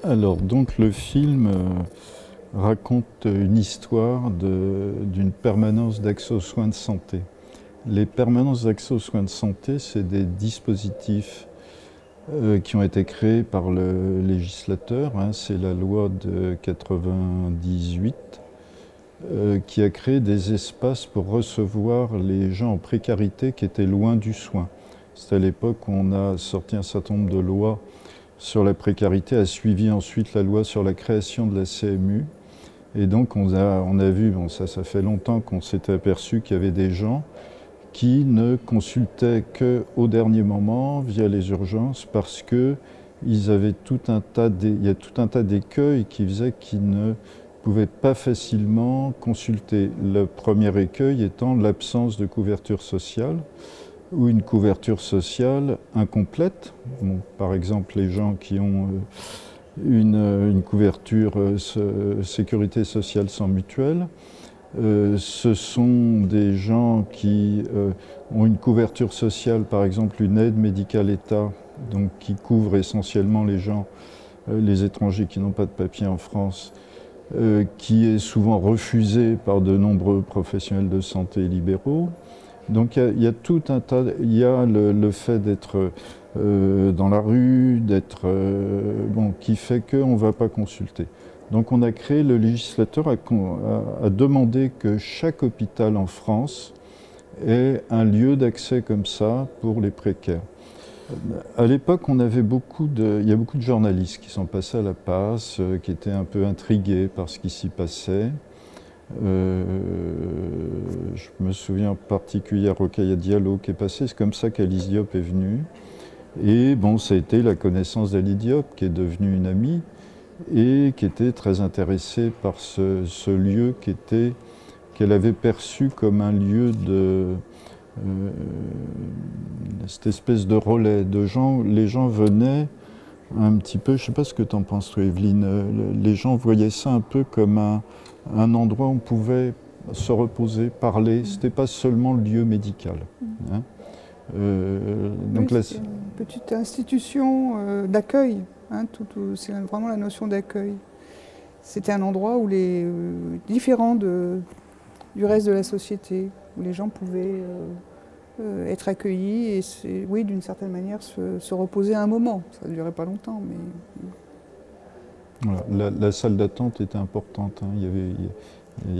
Alors, donc le film raconte une histoire d'une permanence d'accès aux soins de santé. Les permanences d'accès aux soins de santé, c'est des dispositifs qui ont été créés par le législateur. C'est la loi de 98 qui a créé des espaces pour recevoir les gens en précarité qui étaient loin du soin. C'est à l'époque où on a sorti un certain nombre de lois sur la précarité, a suivi ensuite la loi sur la création de la CMU. Et donc on a vu, bon ça fait longtemps qu'on s'était aperçu qu'il y avait des gens qui ne consultaient qu'au dernier moment via les urgences parce que il y a tout un tas d'écueils qui faisaient qu'ils ne pouvaient pas facilement consulter. Le premier écueil étant l'absence de couverture sociale ou une couverture sociale incomplète. Bon, par exemple, les gens qui ont une couverture sécurité sociale sans mutuelle, ce sont des gens qui ont une couverture sociale, par exemple une aide médicale État, donc qui couvre essentiellement les gens, les étrangers qui n'ont pas de papier en France, qui est souvent refusée par de nombreux professionnels de santé libéraux. Donc il y a tout un tas, il y a le fait d'être dans la rue, qui fait qu'on ne va pas consulter. Donc on a créé, le législateur a demandé que chaque hôpital en France ait un lieu d'accès comme ça pour les précaires. À l'époque, il y a beaucoup de journalistes qui sont passés à la passe, qui étaient un peu intrigués par ce qui s'y passait. Je me souviens en particulier à Rokhaya Diallo qui est passé, c'est comme ça qu'Alice Diop est venue. Et bon, ça a été la connaissance d'Alice Diop qui est devenue une amie et qui était très intéressée par ce lieu qu'elle avait perçu comme un lieu de cette espèce de relais de gens. Les gens venaient un petit peu, je ne sais pas ce que tu en penses toi Evelyne, les gens voyaient ça un peu comme un endroit où on pouvait se reposer, parler. Ce n'était pas seulement le lieu médical. Donc oui, c'est une petite institution d'accueil. C'est vraiment la notion d'accueil. C'était un endroit où différent du reste de la société, où les gens pouvaient être accueillis et, oui, d'une certaine manière, se reposer un moment. Ça ne durait pas longtemps, mais... Voilà, la salle d'attente était importante. Il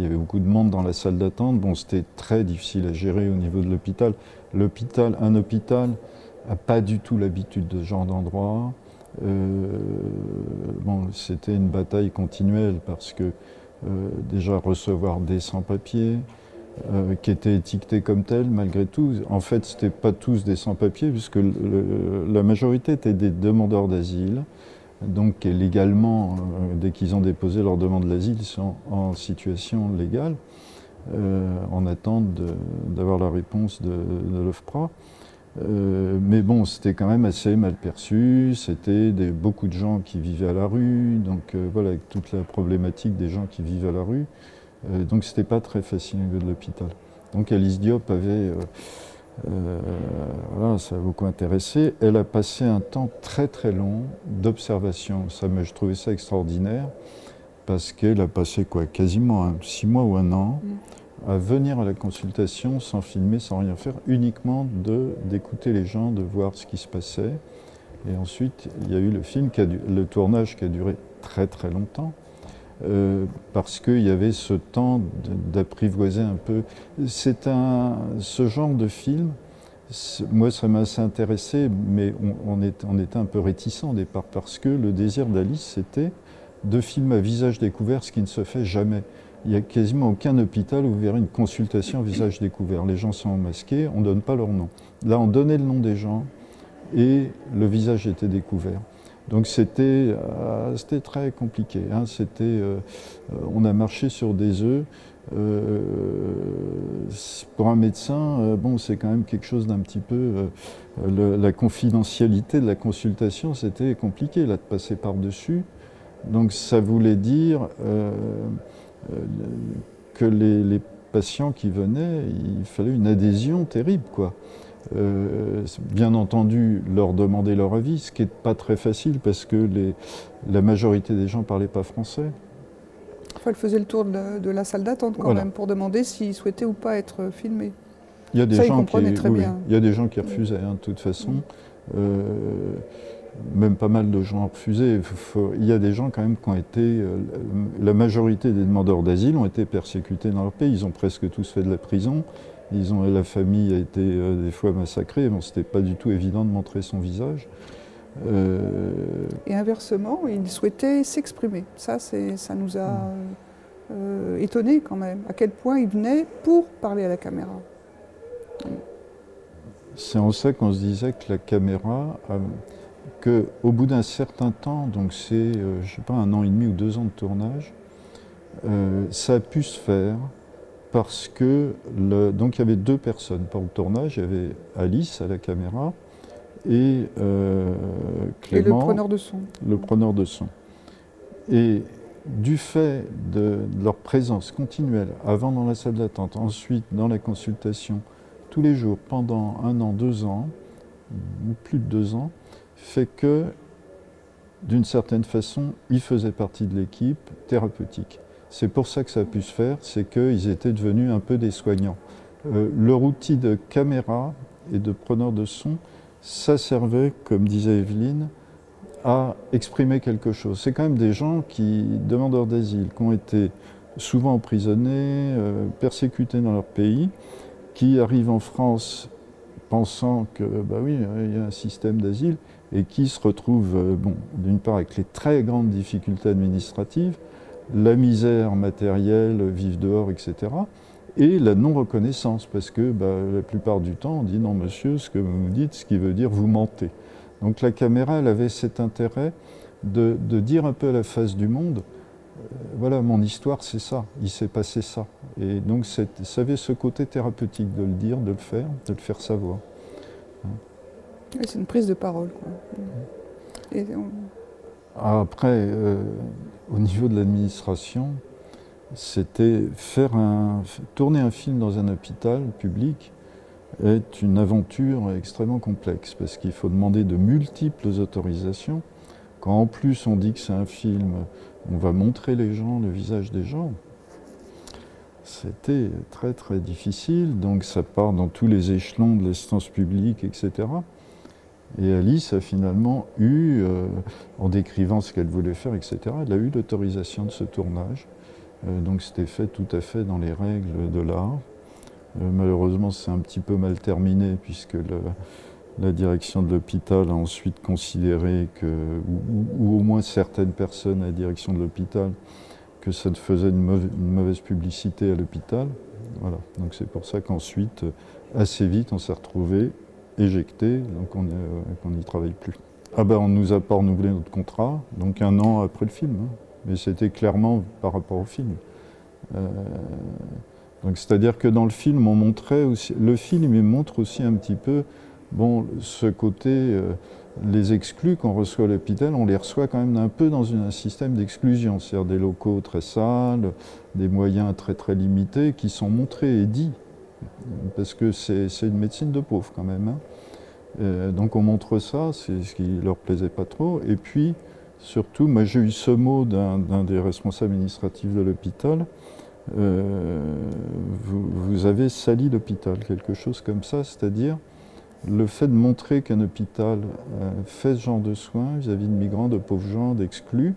y avait beaucoup de monde dans la salle d'attente. Bon, c'était très difficile à gérer au niveau de l'hôpital. Un hôpital n'a pas du tout l'habitude de ce genre d'endroit. C'était une bataille continuelle parce que déjà recevoir des sans-papiers qui étaient étiquetés comme tels malgré tout. En fait, ce n'étaient pas tous des sans-papiers puisque la majorité étaient des demandeurs d'asile. Donc légalement, dès qu'ils ont déposé leur demande d'asile, ils sont en situation légale, en attente d'avoir la réponse de l'OFPRA. Mais bon, c'était quand même assez mal perçu, c'était beaucoup de gens qui vivaient à la rue, donc voilà, avec toute la problématique des gens qui vivent à la rue. Donc c'était pas très facile au niveau de l'hôpital. Donc Alice Diop avait... voilà, ça a beaucoup intéressé. Elle a passé un temps très très long d'observation. Je trouvais ça extraordinaire parce qu'elle a passé quasiment 6 mois ou 1 an à venir à la consultation sans filmer, sans rien faire, uniquement d'écouter les gens, de voir ce qui se passait. Et ensuite, il y a eu le film, le tournage qui a duré très très longtemps. Parce qu'il y avait ce temps d'apprivoiser un peu. Ce genre de film, moi ça m'a assez intéressé, mais on était un peu réticents au départ, parce que le désir d'Alice, c'était de filmer à visage découvert, ce qui ne se fait jamais. Il n'y a quasiment aucun hôpital où vous verrez une consultation à visage découvert. Les gens sont masqués, on ne donne pas leur nom. Là, on donnait le nom des gens et le visage était découvert. Donc c'était très compliqué. On a marché sur des œufs. Pour un médecin, c'est quand même quelque chose d'un petit peu... la confidentialité de la consultation, c'était compliqué là, de passer par-dessus. Donc ça voulait dire que les patients qui venaient, il fallait une adhésion terrible, quoi. bien entendu, leur demander leur avis, ce qui n'est pas très facile parce que la majorité des gens ne parlaient pas français. Enfin, elle faisait le tour de la salle d'attente quand même pour demander s'ils souhaitaient ou pas être filmés. Il y a des ça, gens ils comprenaient très bien. Il y a des gens qui refusaient, de toute façon. Même pas mal de gens ont refusé. Il y a des gens quand même qui ont été... la majorité des demandeurs d'asile ont été persécutés dans leur pays. Ils ont presque tous fait de la prison. La famille a été des fois massacrée. Bon, c'était pas du tout évident de montrer son visage. Et inversement, ils souhaitaient s'exprimer. Ça nous a étonnés quand même. À quel point ils venaient pour parler à la caméra. C'est en ça qu'on se disait que la caméra, qu'au bout d'un certain temps, donc c'est, je sais pas, 1 an et demi ou 2 ans de tournage, ça a pu se faire parce que, donc il y avait 2 personnes pour le tournage, il y avait Alice à la caméra et Clément, et le preneur de son. Le preneur de son. Et du fait de leur présence continuelle, avant dans la salle d'attente, ensuite dans la consultation, tous les jours, pendant 1 an, 2 ans, ou plus de 2 ans, fait que, d'une certaine façon, ils faisaient partie de l'équipe thérapeutique. C'est pour ça que ça a pu se faire, c'est qu'ils étaient devenus un peu des soignants. Leur outil de caméra et de preneur de son, ça servait, comme disait Evelyne, à exprimer quelque chose. C'est quand même des gens demandeurs d'asile, qui ont été souvent emprisonnés, persécutés dans leur pays, qui arrivent en France pensant que, bah oui, il y a un système d'asile, et qui se retrouvent, d'une part avec les très grandes difficultés administratives, la misère matérielle, vivre dehors, etc., et la non-reconnaissance, parce que la plupart du temps, on dit « non monsieur, ce que vous me dites, ce qui veut dire vous mentez ». Donc la caméra, elle avait cet intérêt de dire un peu à la face du monde, voilà, mon histoire, c'est ça, il s'est passé ça. Et donc ça avait ce côté thérapeutique de le dire, de le faire savoir. C'est une prise de parole, quoi. Et après, au niveau de l'administration, c'était tourner un film dans un hôpital public est une aventure extrêmement complexe parce qu'il faut demander de multiples autorisations. Quand en plus on dit que c'est un film, on va montrer les gens, le visage des gens, c'était très très difficile. Donc ça part dans tous les échelons de l'assistance publique, etc. Et Alice a finalement eu, en décrivant ce qu'elle voulait faire, etc., elle a eu l'autorisation de ce tournage. Donc c'était fait tout à fait dans les règles de l'art. Malheureusement, c'est un petit peu mal terminé puisque la direction de l'hôpital a ensuite considéré que, ou au moins certaines personnes à la direction de l'hôpital, que ça faisait une mauvaise publicité à l'hôpital. Voilà. Donc c'est pour ça qu'ensuite, assez vite, on s'est retrouvé éjecté, donc on n'y travaille plus. Ah ben, on ne nous a pas renouvelé notre contrat, donc 1 an après le film. Mais c'était clairement par rapport au film. Donc c'est-à-dire que dans le film, on montrait aussi, le film il montre aussi un petit peu, ce côté, les exclus qu'on reçoit à l'hôpital, on les reçoit quand même un peu dans un système d'exclusion, c'est-à-dire des locaux très sales, des moyens très très limités qui sont montrés et dits, parce que c'est une médecine de pauvres quand même. Donc on montre ça, c'est ce qui ne leur plaisait pas trop, et puis surtout, moi j'ai eu ce mot d'un des responsables administratifs de l'hôpital, vous avez sali l'hôpital, quelque chose comme ça, c'est-à-dire le fait de montrer qu'un hôpital fait ce genre de soins vis-à-vis de migrants, de pauvres gens, d'exclus,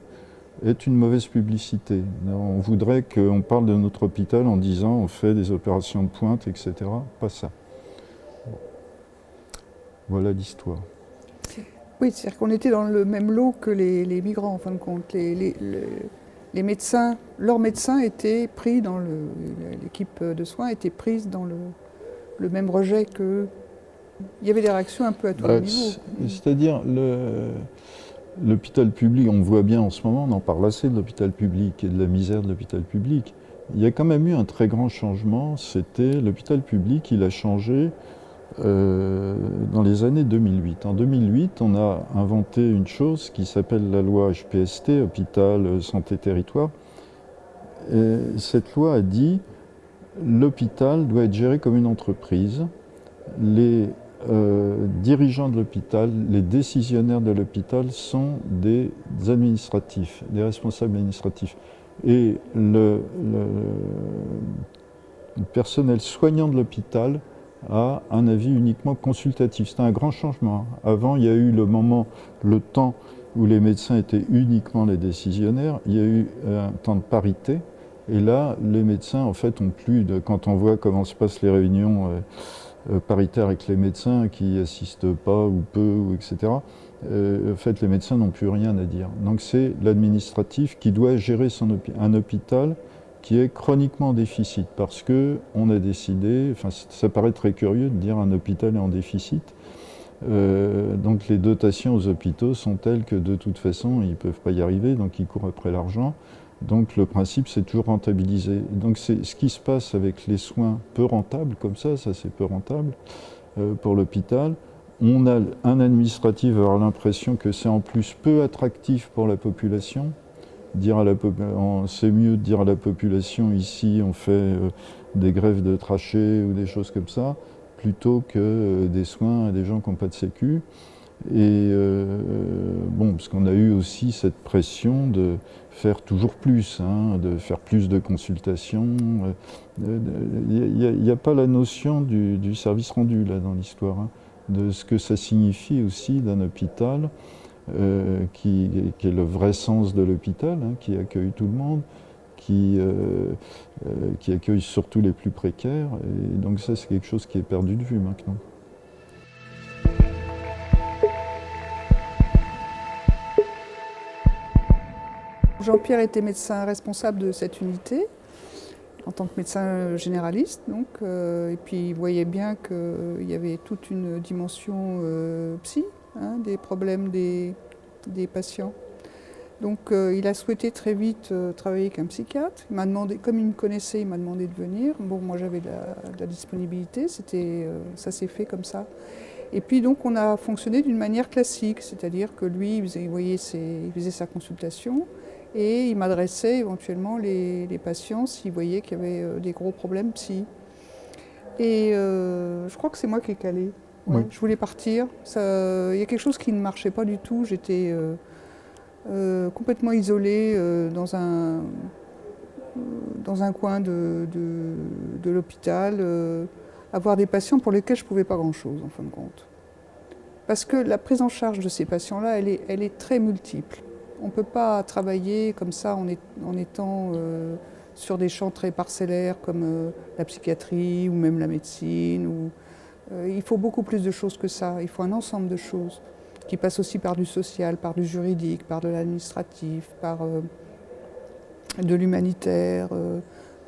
est une mauvaise publicité. On voudrait qu'on parle de notre hôpital en disant on fait des opérations de pointe, etc. Pas ça. Voilà l'histoire. Oui, c'est-à-dire qu'on était dans le même lot que les migrants, en fin de compte. Les médecins, leurs médecins étaient pris dans l'équipe de soins était prise dans le même rejet que... Il y avait des réactions un peu à tous les niveaux. C'est-à-dire, l'hôpital public, on voit bien en ce moment, on en parle assez de l'hôpital public et de la misère de l'hôpital public. Il y a quand même eu un très grand changement, c'était l'hôpital public, il a changé dans les années 2008. En 2008, on a inventé une chose qui s'appelle la loi HPST, Hôpital Santé Territoire. Et cette loi a dit l'hôpital doit être géré comme une entreprise. Les dirigeants de l'hôpital, les décisionnaires de l'hôpital sont des administratifs, des responsables administratifs. Et le personnel soignant de l'hôpital a un avis uniquement consultatif. C'est un grand changement. Avant, il y a eu le temps où les médecins étaient uniquement les décisionnaires. Il y a eu un temps de parité. Et là, les médecins, en fait, ont plus de... Quand on voit comment se passent les réunions paritaires avec les médecins qui assistent pas ou peu, ou etc., en fait, les médecins n'ont plus rien à dire. Donc c'est l'administratif qui doit gérer un hôpital qui est chroniquement en déficit, parce qu'on a décidé, enfin ça paraît très curieux de dire un hôpital est en déficit, donc les dotations aux hôpitaux sont telles que de toute façon ils ne peuvent pas y arriver, donc ils courent après l'argent. Donc le principe c'est toujours rentabiliser. Donc c'est ce qui se passe avec les soins peu rentables, comme ça c'est peu rentable pour l'hôpital. On a un administratif avoir l'impression que c'est en plus peu attractif pour la population. C'est mieux de dire à la population ici on fait des greffes de trachées ou des choses comme ça, plutôt que des soins à des gens qui n'ont pas de sécu. Et bon, parce qu'on a eu aussi cette pression de faire toujours plus, hein, de faire plus de consultations. Il n'y a pas la notion du service rendu là dans l'histoire, hein, de ce que ça signifie aussi d'un hôpital. Qui est le vrai sens de l'hôpital, hein, qui accueille tout le monde, qui accueille surtout les plus précaires. Et donc ça, c'est quelque chose qui est perdu de vue maintenant. Jean-Pierre était médecin responsable de cette unité, en tant que médecin généraliste, donc, et puis il voyait bien qu'il y avait toute une dimension psy, hein, des problèmes des patients. Donc il a souhaité très vite travailler avec un psychiatre. Il m'a demandé, comme il me connaissait, il m'a demandé de venir. Bon, moi j'avais de la disponibilité, ça s'est fait comme ça. Et puis donc on a fonctionné d'une manière classique, c'est-à-dire que lui, il faisait sa consultation et il m'adressait éventuellement les patients s'il voyait qu'il y avait des gros problèmes psy. Et je crois que c'est moi qui ai calé. Ouais, oui. Je voulais partir. Il y a quelque chose qui ne marchait pas du tout. J'étais complètement isolée dans un coin de l'hôpital, avoir des patients pour lesquels je ne pouvais pas grand-chose, en fin de compte. Parce que la prise en charge de ces patients-là, elle est très multiple. On ne peut pas travailler comme ça en étant sur des champs très parcellaires comme la psychiatrie ou même la médecine. Il faut beaucoup plus de choses que ça. Il faut un ensemble de choses qui passent aussi par du social, par du juridique, par de l'administratif, par de l'humanitaire,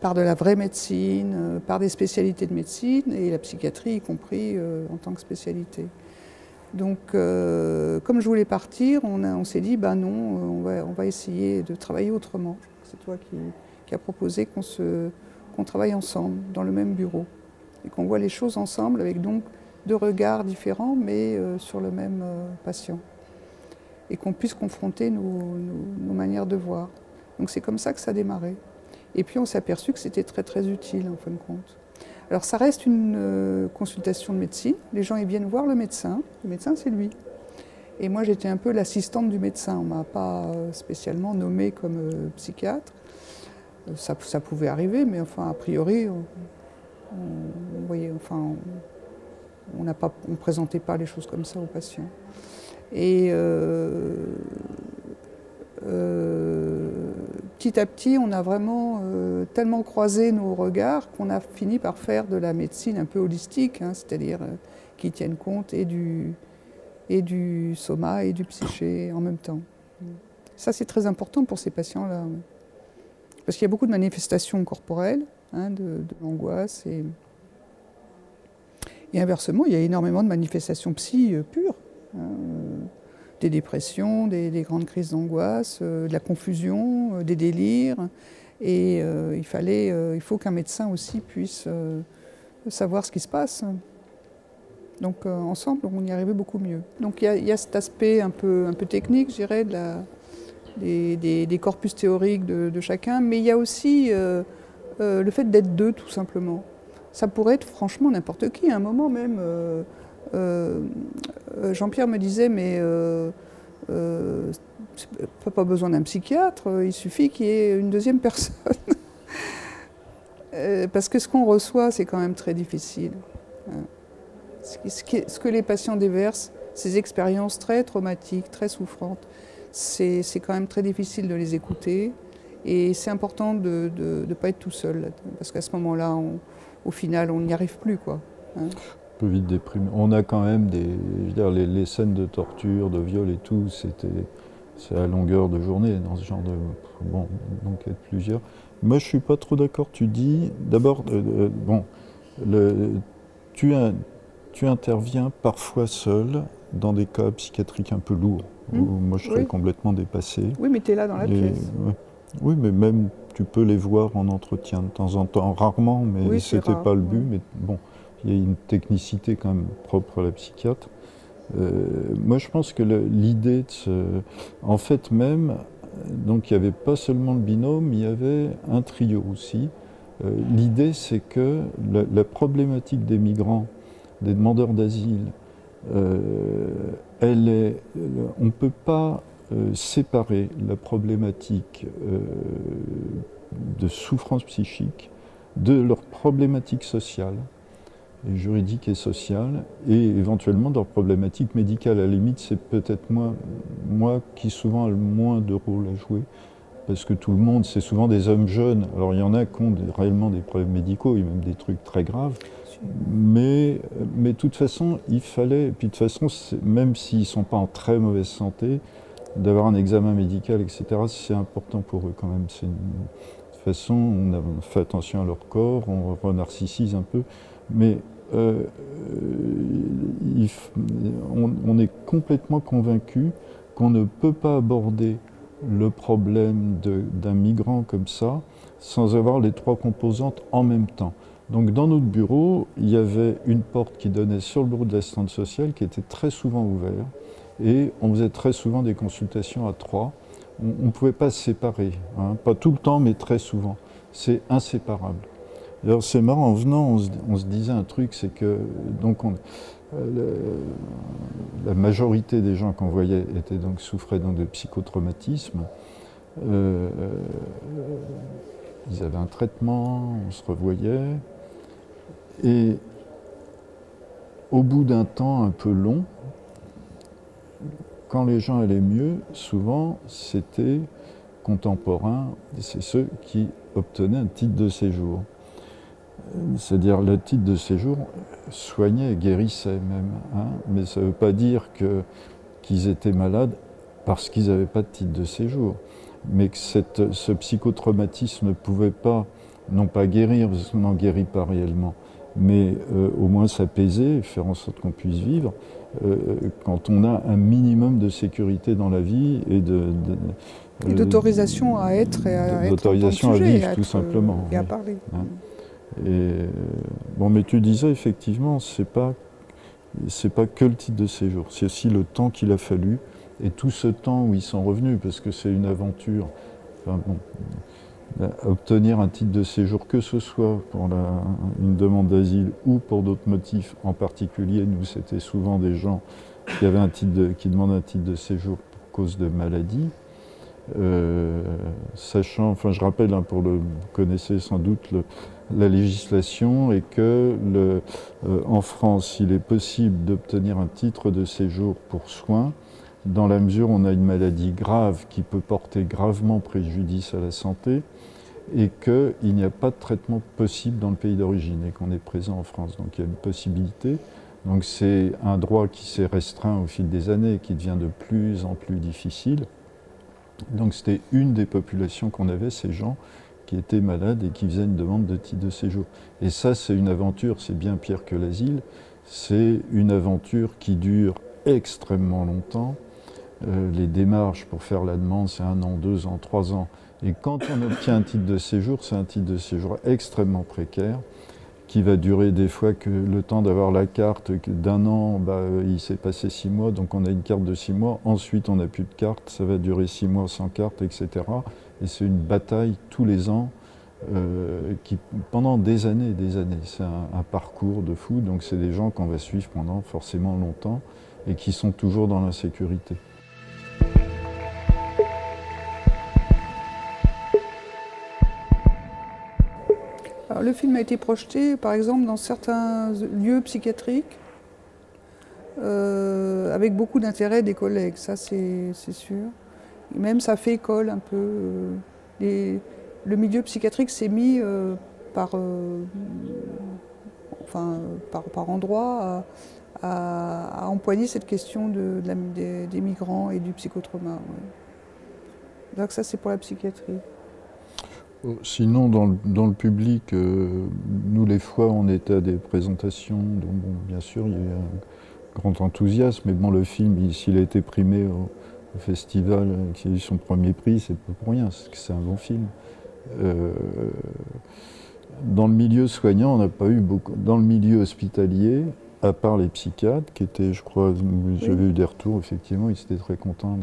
par de la vraie médecine, par des spécialités de médecine et la psychiatrie y compris en tant que spécialité. Donc, comme je voulais partir, on s'est dit, ben non, on va essayer de travailler autrement. C'est toi qui as proposé qu'on travaille ensemble, dans le même bureau, et qu'on voit les choses ensemble avec donc deux regards différents, mais sur le même patient, et qu'on puisse confronter nos manières de voir. Donc c'est comme ça que ça a démarré. Et puis on s'est aperçu que c'était très très utile en fin de compte. Alors ça reste une consultation de médecine, les gens ils viennent voir le médecin c'est lui. Et moi j'étais un peu l'assistante du médecin, on ne m'a pas spécialement nommée comme psychiatre. Ça pouvait arriver, mais enfin a priori, on ne présentait pas les choses comme ça aux patients. Et petit à petit, on a vraiment tellement croisé nos regards qu'on a fini par faire de la médecine un peu holistique, hein, c'est-à-dire qui tienne compte et du soma et du psyché en même temps. Ça, c'est très important pour ces patients-là. Parce qu'il y a beaucoup de manifestations corporelles, hein, de l'angoisse. Et inversement, il y a énormément de manifestations psy pures. Hein, des dépressions, des grandes crises d'angoisse, de la confusion, des délires. Et il faut qu'un médecin aussi puisse savoir ce qui se passe. Donc ensemble, on y arrivait beaucoup mieux. Donc il y a cet aspect un peu technique, je dirais, des corpus théoriques de chacun, mais il y a aussi le fait d'être deux, tout simplement. Ça pourrait être franchement n'importe qui, à un moment même. Jean-Pierre me disait, mais pas besoin d'un psychiatre, il suffit qu'il y ait une deuxième personne. Parce que ce qu'on reçoit, c'est quand même très difficile. Ce que les patients déversent, ces expériences très traumatiques, très souffrantes, c'est quand même très difficile de les écouter. Et c'est important de ne pas être tout seul, parce qu'à ce moment-là, au final, on n'y arrive plus, quoi. On peut vite déprimer. On a quand même je veux dire, les scènes de torture, de viol et tout, c'est à longueur de journée dans ce genre de... Bon, donc il y a plusieurs. Moi, je suis pas trop d'accord. Tu dis, d'abord, bon, tu interviens parfois seul dans des cas psychiatriques un peu lourds, où moi je serais complètement dépassé. Oui, mais tu es là dans la pièce. Ouais. Oui, mais même tu peux les voir en entretien de temps en temps, rarement, mais oui, c'était pas le but. Mais bon, il y a une technicité quand même propre à la psychiatre. Moi, je pense que l'idée de en fait même, donc il n'y avait pas seulement le binôme, il y avait un trio aussi. L'idée, c'est que la problématique des migrants, des demandeurs d'asile, on ne peut pas séparer la problématique de souffrance psychique de leur problématique sociale, et juridique et sociale, et éventuellement de leur problématique médicale. À la limite, c'est peut-être moi qui souvent a le moins de rôle à jouer, parce que tout le monde, c'est souvent des hommes jeunes. Alors il y en a qui ont réellement des problèmes médicaux, et même des trucs très graves. Mais de toute façon, il fallait, et puis de toute façon, même s'ils ne sont pas en très mauvaise santé, d'avoir un examen médical, etc., c'est important pour eux quand même. De toute façon, on fait attention à leur corps, on renarcissise un peu, mais on est complètement convaincu qu'on ne peut pas aborder le problème d'un migrant comme ça sans avoir les trois composantes en même temps. Donc dans notre bureau, il y avait une porte qui donnait sur le bureau de l'assistante sociale qui était très souvent ouverte et on faisait très souvent des consultations à trois. On ne pouvait pas se séparer, hein, pas tout le temps mais très souvent. C'est inséparable. D'ailleurs c'est marrant, en venant on se disait un truc, c'est que donc la majorité des gens qu'on voyait souffraient donc de psychotraumatisme. Ils avaient un traitement, on se revoyait. Et au bout d'un temps un peu long, quand les gens allaient mieux, souvent c'était contemporain, c'est ceux qui obtenaient un titre de séjour. C'est-à-dire le titre de séjour soignait, guérissait même, hein, mais ça ne veut pas dire qu'ils étaient malades parce qu'ils n'avaient pas de titre de séjour. Mais que ce psychotraumatisme ne pouvait pas, non pas guérir, parce qu'on n'en guérit pas réellement, mais au moins s'apaiser, faire en sorte qu'on puisse vivre, quand on a un minimum de sécurité dans la vie et d'autorisation à être et à être en tant que sujet, à vivre, tout simplement. Et à parler. Hein. Et, bon, mais tu disais effectivement, c'est pas que le titre de séjour, c'est aussi le temps qu'il a fallu et tout ce temps où ils sont revenus, parce que c'est une aventure. Enfin, bon, obtenir un titre de séjour, que ce soit pour une demande d'asile ou pour d'autres motifs, en particulier, nous c'était souvent des gens qui avaient qui demandaient un titre de séjour pour cause de maladie. Sachant, enfin je rappelle, hein, vous connaissez sans doute la législation et que en France, il est possible d'obtenir un titre de séjour pour soins dans la mesure où on a une maladie grave qui peut porter gravement préjudice à la santé et qu'il n'y a pas de traitement possible dans le pays d'origine et qu'on est présent en France. Donc il y a une possibilité. Donc c'est un droit qui s'est restreint au fil des années et qui devient de plus en plus difficile. Donc c'était une des populations qu'on avait, ces gens qui étaient malades et qui faisaient une demande de titre de séjour. Et ça, c'est une aventure, c'est bien pire que l'asile, c'est une aventure qui dure extrêmement longtemps. Les démarches pour faire la demande, c'est 1 an, 2 ans, 3 ans. Et quand on obtient un titre de séjour, c'est un titre de séjour extrêmement précaire, qui va durer des fois que le temps d'avoir la carte d'1 an, il s'est passé 6 mois, donc on a une carte de 6 mois, ensuite on n'a plus de carte, ça va durer 6 mois sans carte, etc. Et c'est une bataille tous les ans qui, pendant des années, c'est un parcours de fou, donc c'est des gens qu'on va suivre pendant forcément longtemps et qui sont toujours dans l'insécurité. Alors, le film a été projeté, par exemple, dans certains lieux psychiatriques, avec beaucoup d'intérêt des collègues, ça c'est sûr. Et même ça fait école un peu. Le milieu psychiatrique s'est mis par endroit à empoigner cette question des migrants et du psychotrauma. Ouais. Donc ça c'est pour la psychiatrie. Sinon, dans le public, nous les fois on était à des présentations, donc bon, bien sûr il y a eu un grand enthousiasme, mais bon, le film, s'il a été primé au festival, qu'il a eu son premier prix, c'est pas pour rien, c'est un bon film. Dans le milieu soignant, on n'a pas eu beaucoup. Dans le milieu hospitalier, à part les psychiatres, qui étaient, je crois, j'avais eu des retours, effectivement, ils étaient très contents.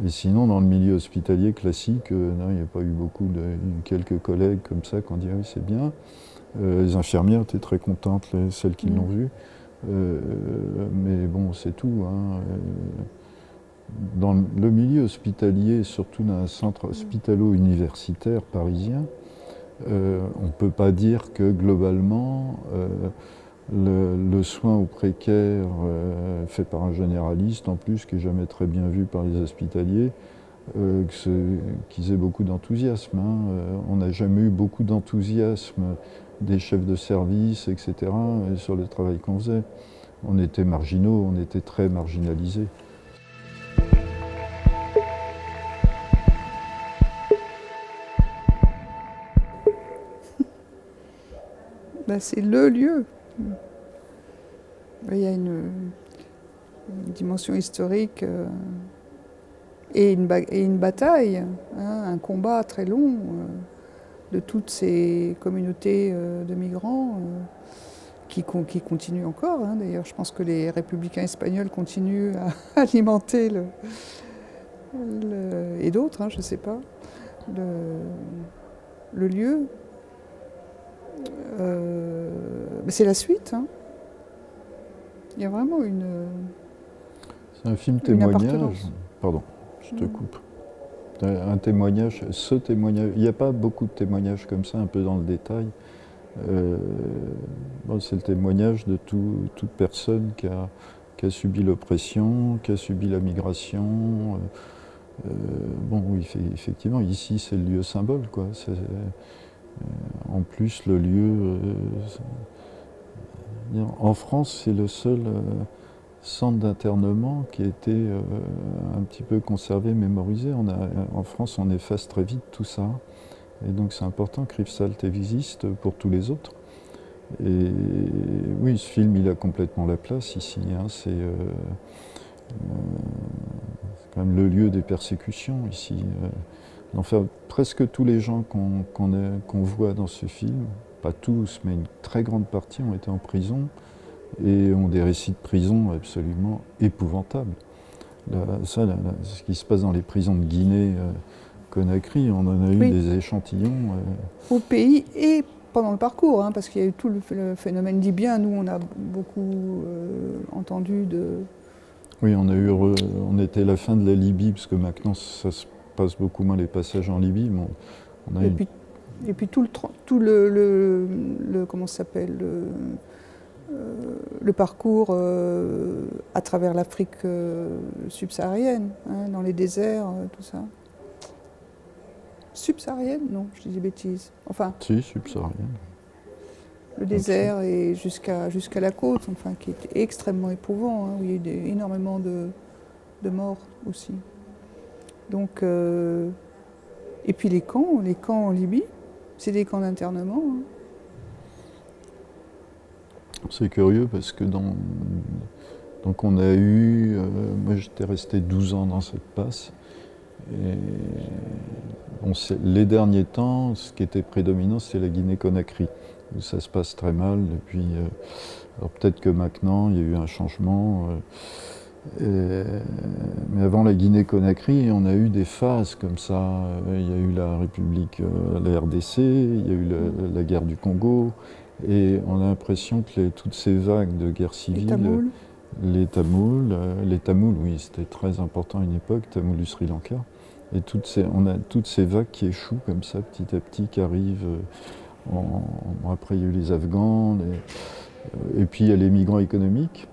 Et sinon, dans le milieu hospitalier classique, non, il n'y a pas eu beaucoup quelques collègues comme ça qui ont dit ah oui, c'est bien. Les infirmières étaient très contentes, celles qui l'ont vu. Mais bon, c'est tout. Hein. Dans le milieu hospitalier, surtout dans un centre hospitalo-universitaire parisien, on ne peut pas dire que globalement, le soin aux précaires fait par un généraliste, en plus, qui n'est jamais très bien vu par les hospitaliers, qu'ils aient beaucoup d'enthousiasme. Hein. On n'a jamais eu beaucoup d'enthousiasme des chefs de service, etc., sur le travail qu'on faisait. On était marginaux, on était très marginalisés. Ben, c'est le lieu. Il y a une dimension historique et une bataille, hein, un combat très long de toutes ces communautés de migrants qui continuent encore. Hein. D'ailleurs, je pense que les républicains espagnols continuent à alimenter et d'autres, hein, je ne sais pas, le lieu. C'est la suite. Hein. Il y a vraiment C'est un film témoignage. Pardon, je te coupe. Un témoignage, ce témoignage. Il n'y a pas beaucoup de témoignages comme ça, un peu dans le détail. Bon, c'est le témoignage de toute personne qui a subi l'oppression, qui a subi la migration. Bon, oui, effectivement, ici, c'est le lieu symbole, quoi. En plus, le lieu... en France, c'est le seul centre d'internement qui a été un petit peu conservé, mémorisé. En France, on efface très vite tout ça. Et donc, c'est important que Rivesaltes existe pour tous les autres. Et oui, ce film, il a complètement la place ici. Hein. C'est quand même le lieu des persécutions ici. Enfin, presque tous les gens qu'on voit dans ce film, pas tous, mais une très grande partie ont été en prison et ont des récits de prison absolument épouvantables. Ce qui se passe dans les prisons de Guinée, Conakry, on en a eu des échantillons. Au pays et pendant le parcours, hein, parce qu'il y a eu tout le phénomène libyen. Nous, on a beaucoup entendu de... Oui, on était à la fin de la Libye, parce que maintenant, ça se passe beaucoup moins les passages en Libye. Bon, et puis tout le comment ça s'appelle le parcours à travers l'Afrique subsaharienne, hein, dans les déserts, tout ça. Subsaharienne? Non, je dis des bêtises. Enfin. Si, subsaharienne. Le désert et jusqu'à la côte, enfin, qui était extrêmement éprouvant, hein, où il y a eu énormément de morts aussi. Donc, et puis les camps en Libye, c'est des camps d'internement. Hein. C'est curieux parce que donc on a eu, moi j'étais resté 12 ans dans cette passe, et bon, les derniers temps, ce qui était prédominant, c'est la Guinée-Conakry, où ça se passe très mal depuis. Alors peut-être que maintenant, il y a eu un changement. Mais avant la Guinée-Conakry, on a eu des phases comme ça. Il y a eu la République, la RDC, il y a eu la guerre du Congo, et on a l'impression que toutes ces vagues de guerre civile, les Tamouls, oui, c'était très important à une époque, Tamouls du Sri Lanka, et on a toutes ces vagues qui échouent comme ça, petit à petit, qui arrivent. Après, il y a eu les Afghans, et puis il y a les migrants économiques.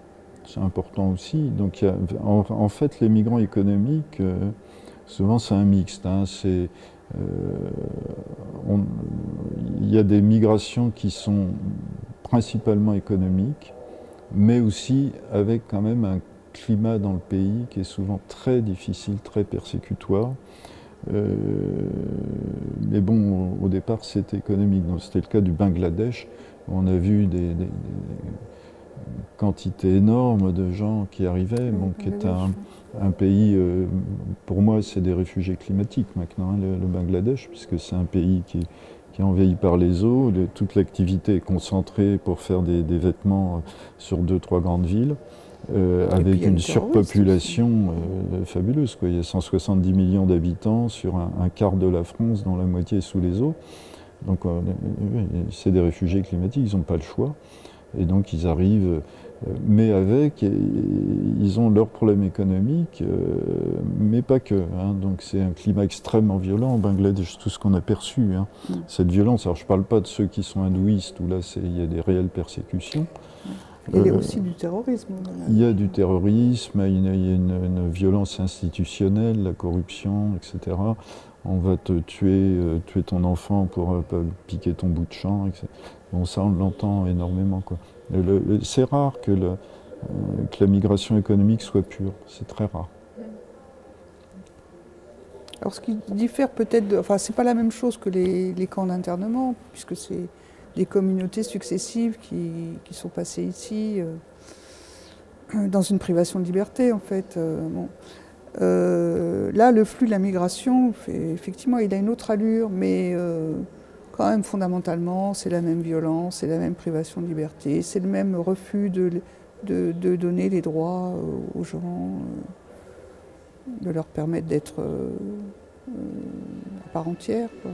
C'est important aussi. Donc, en fait, les migrants économiques, souvent c'est un mixte. Hein. Il y a des migrations qui sont principalement économiques, mais aussi avec quand même un climat dans le pays qui est souvent très difficile, très persécutoire. Mais bon, au départ, c'était économique. C'était le cas du Bangladesh. On a vu des quantité énorme de gens qui arrivaient, qui est un pays, pour moi c'est des réfugiés climatiques maintenant, hein, le Bangladesh, puisque c'est un pays qui est envahi par les eaux, toute l'activité est concentrée pour faire des vêtements sur 2-3 grandes villes, avec une surpopulation fabuleuse, quoi. Il y a 170 millions d'habitants sur un quart de la France, dont la moitié est sous les eaux. Donc c'est des réfugiés climatiques, ils n'ont pas le choix. Et donc ils arrivent, mais ils ont leurs problèmes économiques, mais pas que. Hein. Donc c'est un climat extrêmement violent au Bangladesh, tout ce qu'on a perçu. Hein. Cette violence, alors je ne parle pas de ceux qui sont hindouistes, où là il y a des réelles persécutions. Il y a aussi du terrorisme. Il y a du terrorisme, il y a une violence institutionnelle, la corruption, etc. On va te tuer ton enfant pour piquer ton bout de champ, etc. Bon, ça, on l'entend énormément, quoi. C'est rare que la migration économique soit pure, c'est très rare. Alors, ce qui diffère peut-être, enfin, c'est pas la même chose que les camps d'internement, puisque c'est des communautés successives qui sont passées ici dans une privation de liberté, en fait. Là, le flux de la migration, effectivement, il a une autre allure, mais quand même, fondamentalement, c'est la même violence, c'est la même privation de liberté, c'est le même refus de donner les droits aux gens, de leur permettre d'être à part entière, quoi.